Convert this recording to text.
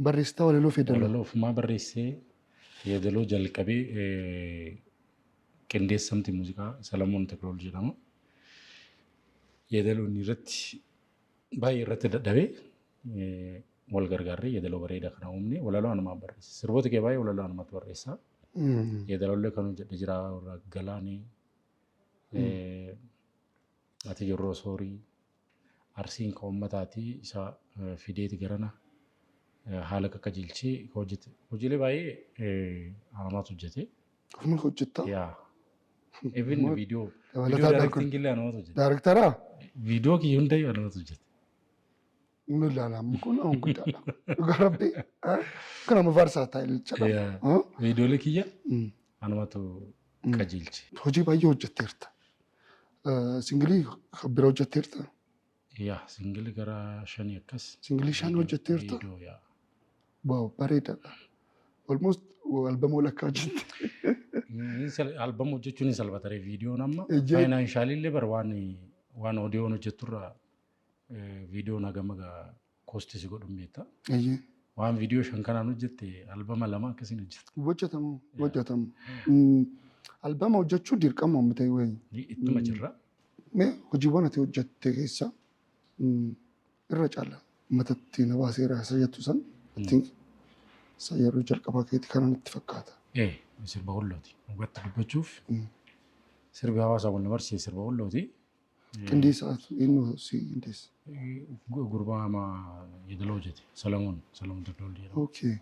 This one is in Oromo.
Barreessitaa walaloo fi yeedaloo. Walaloo ofumaa barreessee yeedaloo jalqabee qindeessamti muuziqaa Salamoon Tekirool jedhama. Yeedaloonni irratti baay'ee irratti dadhabee wal gargaarree yeedaloo bareedaa kana uumne walaloo anumaan barreessa. Sirboota kee baay'ee walaloo anumatu barreessa. Yeedaloolee kan hojjedhe jira Galaanee, Ati Yeroo Soorii, Arsiin kan uummataati isa fideeti garana haala qaqqajeelchee hojjete. Hojiilee baay'ee anumatu hojjete. Ofuma hojjettaa? Yaa. Even viidiyoo daarektiin illee anumatu hojjete. Daarektaraa? Viidiyoo kiyya hundayyuu anumatu hojjete. Inni ilaalamu kun on guddaadha. Dhugaa rabbi kana mafaarsaa taa'e jechuudha. Viidiyoolee kiyya anumatu qajeelche. Hojii baay'ee hojjetteerta. Singilii bira hojjetteerta? Yaa singilii gara 5 akkas. Singilii 5 hojjetteerta? Viidiyoo yaa. Waaw bareedaadha. Almost albama walakkaa jette. Albama hojjechuun ni salphatare viidiyoon amma faayinaanshaaliin illee bara waan oodiyoon hojjetturraa viidiyoon hagama koostii godhuun beekta. Waan viidiyoo 5 kanaan hojjette albama 2 akkasiin hojjette. Hojjetamu. Albama hojjechuu dirqama uummatee wayii. Ittuma jirra. Hojiiwwan ati hojjette keessaa irra caala matatti na baaseera isa jettu san. Isa yeroo jalqabaa keetii kana natti fakkaata. Sirba Wallooti. Dhugaatti dubbachuuf sirbi hawaasaa wal barsiise sirba Wallooti. Qindeessaatu inni si qindeessa. Gurbaa yeedaloo hojjete Salamoon Tekirool jedhama. Okay.